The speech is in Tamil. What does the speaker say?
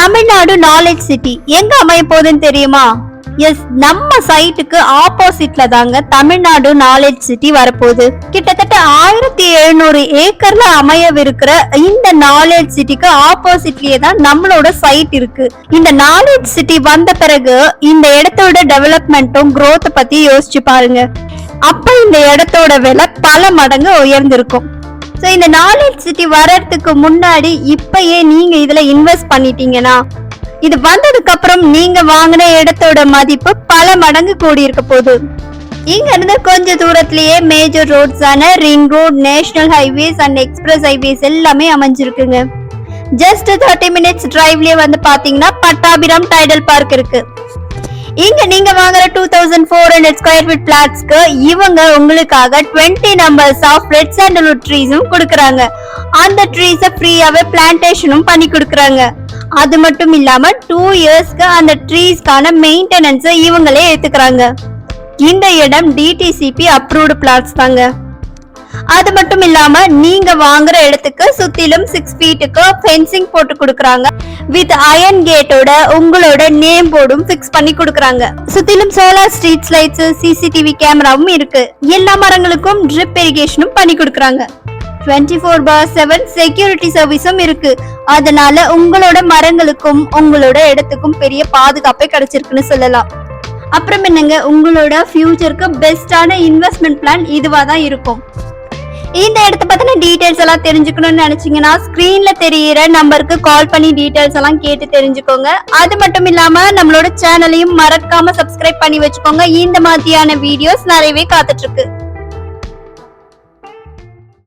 தமிழ்நாடு நாலேஜ் சிட்டி எங்க அமைய போகுதுன்னு தெரியுமா? எஸ், நம்ம சைட்டுக்கு ஆப்போசிட்ல தாங்க தமிழ்நாடு நாலேஜ் சிட்டி வரப்போகுது. கிட்டத்தட்ட 1700 ஏக்கர்ல அமையவிருக்கிற இந்த நாலேஜ் சிட்டிக்கு ஆப்போசிட்லயே தான் நம்மளோட சைட் இருக்கு. இந்த நாலேஜ் சிட்டி வந்த பிறகு இந்த இடத்தோட டெவலப்மெண்ட்டும் growth பத்தி யோசிச்சு பாருங்க. அப்ப இந்த இடத்தோட விலை பல மடங்கு உயர்ந்திருக்கும். ஸோ இந்த நாலேஜ் சிட்டி வர்றதுக்கு முன்னாடி இப்பயே நீங்க இதுல இன்வெஸ்ட் பண்ணிட்டீங்கன்னா இது வந்ததுக்கு அப்புறம் நீங்க வாங்கின இடத்தோட மதிப்பு பல மடங்கு கூடி இருக்க போகுது. இங்க இருந்து கொஞ்ச தூரத்திலேயே மேஜர் ரோட்ஸான ring road, national highways and express highways எல்லாமே அமைஞ்சிருக்குங்க. ஜஸ்ட் 30 மினிட்ஸ் டிரைவ்லயே வந்து பாத்தீங்கன்னா பட்டாபிராம் டைடல் பார்க் இருக்கு. இங்க நீங்க வாங்குற 2400 ஸ்கொயர் ஃபீட் பிளாட்ஸ்க்கு இவங்க உங்களுக்காக 20 நம்பர்ஸ் ஆஃப் ரெட் சாண்டல்வுட் ட்ரீஸும் கொடுக்கறாங்க. அந்த ட்ரீஸ ஃப்ரீயாவே பிளான்டேஷனும் பண்ணி கொடுக்கறாங்க. அது மட்டும் இல்லாம 2 இயர்ஸ்க்கு அந்த ட்ரீஸ்க்கான மெயின்டெனன்ஸ் இவங்களே ஏத்துக்கறாங்க. இந்த இடம் டிடிசிபி அப்ரூவ்டு பிளாட்ஸ் தாங்க. அது மட்டும் இல்லாம நீங்க வாங்குற இடத்துக்கு சுத்திலும் 6 ஃபீட்டுக்கு ஃபென்சிங் போட்டு கொடுக்கறாங்க. வித் அயன் கேட்டோட உங்களோட நேம் போர்டும் ஃபிக்ஸ் பண்ணி கொடுக்கறாங்க. சுத்திலும் சோலார் ஸ்ட்ரீட் லைட்ஸ், சிசிடிவி கேமராவும் இருக்கு. எல்லா மரங்களுக்கும் ட்ரிப் இரிகேஷனும் பண்ணி கொடுக்கறாங்க. 24/7 செக்யூரிட்டி சர்வீஸும் இருக்கு. அதனால உங்களோட மரங்களுக்கும் உங்களோட இடத்துக்கும் பெரிய பாதுகாப்பே கிடைச்சிருக்குன்னு சொல்லலாம். அப்புறம் என்னங்க, உங்களோட ஃபியூச்சருக்கு பெஸ்டான இன்வெஸ்ட்மெண்ட் பிளான் இதுவா தான் இருக்கும். இந்த இடத்த பத்தின டீடைல்ஸ் எல்லாம் தெரிஞ்சுக்கணும்னு நினைச்சீங்கன்னா ஸ்கிரீன்ல தெரியிற நம்பருக்கு கால் பண்ணி டீடைல்ஸ் எல்லாம் கேட்டு தெரிஞ்சுக்கோங்க. அது மட்டும் இல்லாம நம்மளோட சேனலையும் மறக்காம சப்ஸ்கிரைப் பண்ணி வச்சுக்கோங்க. இந்த மாதிரியான வீடியோஸ் நிறையவே காத்துட்டு இருக்கு.